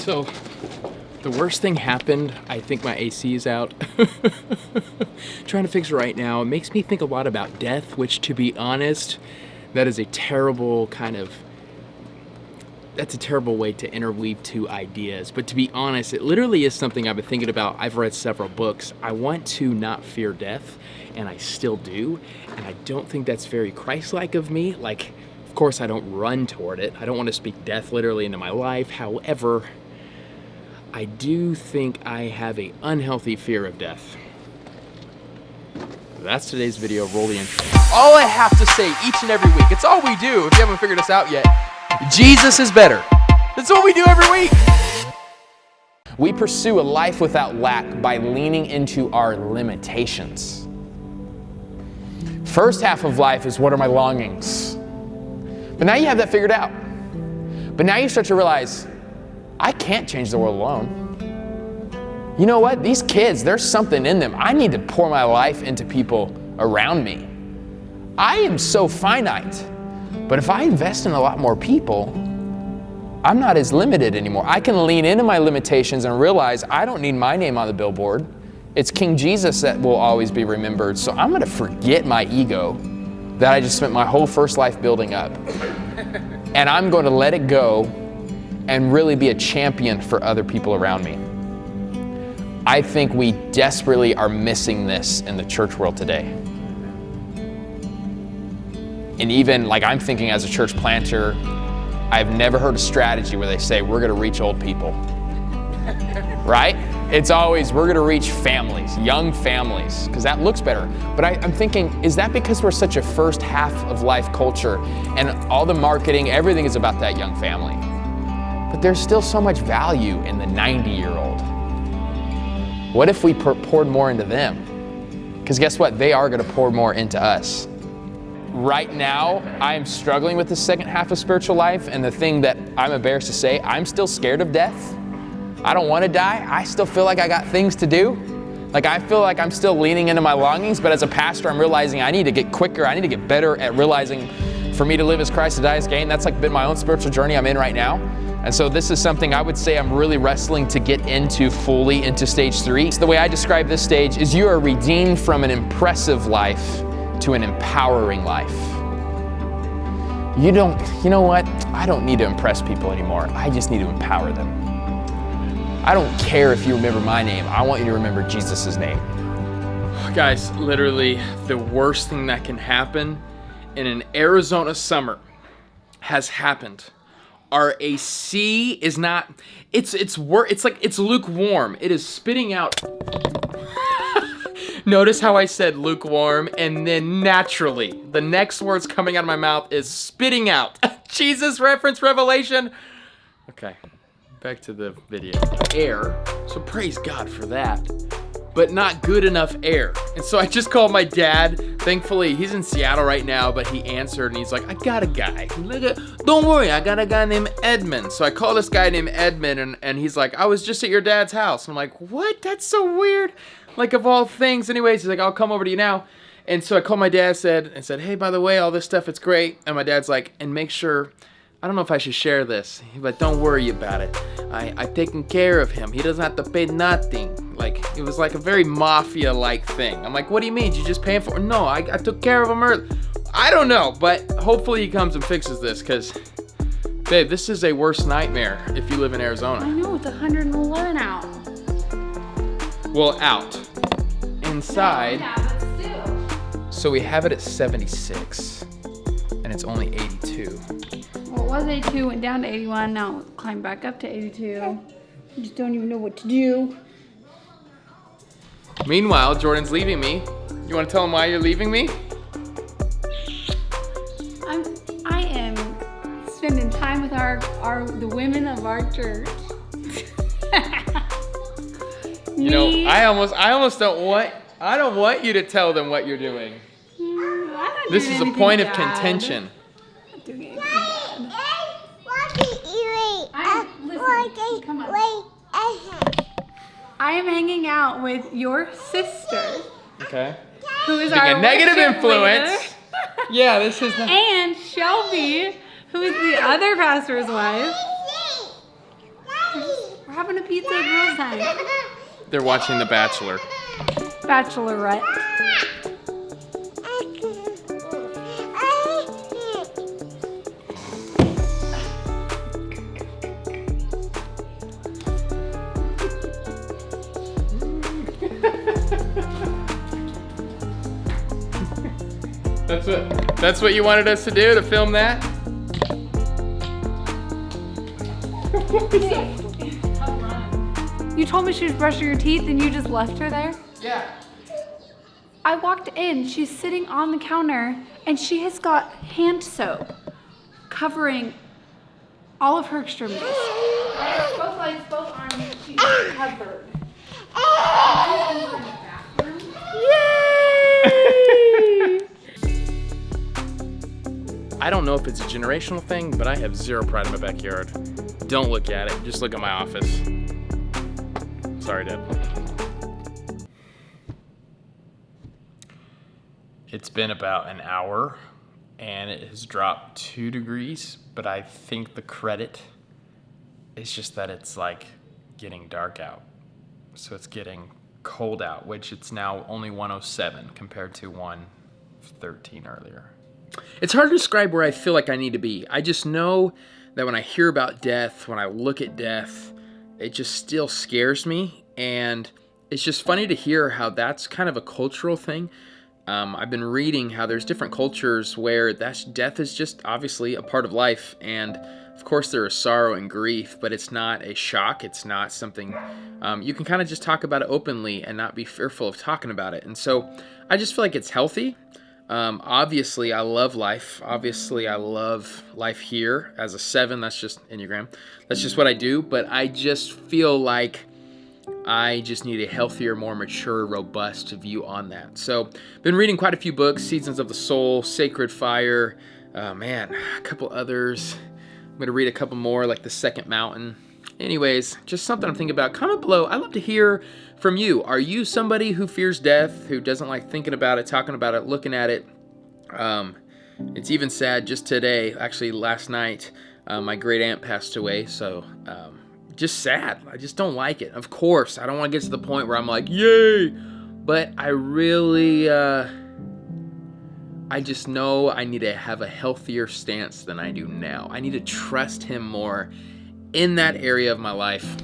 So, the worst thing happened. I think my AC is out. Trying to fix it right now. It makes me think a lot about death, which, to be honest, that is a terrible that's a terrible way to interweave two ideas. But to be honest, it literally is something I've been thinking about. I've read several books. I want to not fear death, and I still do. And I don't think that's very Christ-like of me. Like, of course, I don't run toward it. I don't want to speak death literally into my life. However, I do think I have an unhealthy fear of death. That's today's video. Roll the intro. All I have to say each and every week, it's all we do if you haven't figured us out yet. Jesus is better. That's what we do every week. We pursue a life without lack by leaning into our limitations. First half of life is, what are my longings? But now you have that figured out. But now you start to realize, I can't change the world alone. You know what? These kids, there's something in them. I need to pour my life into people around me. I am so finite. But if I invest in a lot more people, I'm not as limited anymore. I can lean into my limitations and realize I don't need my name on the billboard. It's King Jesus that will always be remembered. So I'm gonna forget my ego that I just spent my whole first life building up. And I'm going to let it go and really be a champion for other people around me. I think we desperately are missing this in the church world today. And even like I'm thinking as a church planter, I've never heard a strategy where they say, we're gonna reach old people, right? It's always, we're gonna reach families, young families, because that looks better. But I'm thinking, is that because we're such a first half of life culture and all the marketing, everything is about that young family? But there's still so much value in the 90-year-old. What if we poured more into them? Because guess what? They are gonna pour more into us. Right now, I'm struggling with the second half of spiritual life, and the thing that I'm embarrassed to say, I'm still scared of death. I don't want to die. I still feel like I got things to do. Like I feel like I'm still leaning into my longings, but as a pastor, I'm realizing I need to get quicker. I need to get better at realizing for me to live as Christ, to die as gain. That's like been my own spiritual journey I'm in right now. And so this is something I would say I'm really wrestling to get into fully into stage 3. So the way I describe this stage is you are redeemed from an impressive life to an empowering life. You know what? I don't need to impress people anymore. I just need to empower them. I don't care if you remember my name. I want you to remember Jesus' name. Guys, literally the worst thing that can happen in an Arizona summer has happened. Our AC is not, it's lukewarm. It is spitting out. Notice how I said lukewarm, and then naturally, the next words coming out of my mouth is spitting out. Jesus reference revelation. Okay, back to the video. Air, so praise God for that, but not good enough air. And so I just called my dad. Thankfully, he's in Seattle right now, but he answered and he's like, I got a guy. Don't worry, I got a guy named Edmund. So I call this guy named Edmund, and he's like, I was just at your dad's house. I'm like, what? That's so weird. Like of all things. Anyways, he's like, I'll come over to you now. And so I called my dad and said, hey, by the way, all this stuff, it's great. And my dad's like, and make sure, I don't know if I should share this, but don't worry about it. I've taken care of him. He doesn't have to pay nothing. Like, it was like a very mafia-like thing. I'm like, what do you mean? Did you just pay him for it? No, I took care of him early. I don't know, but hopefully he comes and fixes this, because, babe, this is a worse nightmare if you live in Arizona. I know, it's 111 out. Well, out. Inside. No, yeah, but still. So we have it at 76, and it's only 82. Well, it was 82, went down to 81, now it climbed back up to 82. I just don't even know what to do. Meanwhile, Jordan's leaving me. You want to tell him why you're leaving me? I am spending time with the women of our church. You know, I almost don't want you to tell them what you're doing. This is a point of contention. I'm not doing anything bad. Come on. I am hanging out with your sister. Okay. Who is Being our a negative worship influence. leader. Yeah, this is not. And Shelby, who is the other pastor's wife. having a pizza at girls' night. They're watching The Bachelor. Bachelorette. That's what you wanted us to do, to film that? You told me she was brushing her teeth and you just left her there? Yeah. I walked in, she's sitting on the counter, and she has got hand soap covering all of her extremities. Both legs, both arms, she's covered. Yay! I don't know if it's a generational thing, but I have zero pride in my backyard. Don't look at it, just look at my office. Sorry, Dad. It's been about an hour and it has dropped 2 degrees, but I think the credit is just that it's like getting dark out. So it's getting cold out, which it's now only 107 compared to 113 earlier. It's hard to describe where I feel like I need to be. I just know that when I hear about death, when I look at death, it just still scares me. And it's just funny to hear how that's kind of a cultural thing. I've been reading how there's different cultures where death is just obviously a part of life. And of course there is sorrow and grief, but it's not a shock. It's not something you can kind of just talk about it openly and not be fearful of talking about it. And so I just feel like it's healthy. Obviously I love life. Obviously I love life here as a 7. That's just Enneagram. That's just what I do. But I just feel like I just need a healthier, more mature, robust view on that. So been reading quite a few books, Seasons of the Soul, Sacred Fire, a couple others. I'm going to read a couple more, like The Second Mountain. Anyways, just something I'm thinking about. Comment below. I'd love to hear from you. Are you somebody who fears death, who doesn't like thinking about it, talking about it, looking at it? It's even sad just today, actually last night, my great aunt passed away. So just sad. I just don't like it. Of course, I don't want to get to the point where I'm like, yay! But I really, I just know I need to have a healthier stance than I do now. I need to trust him more in that area of my life.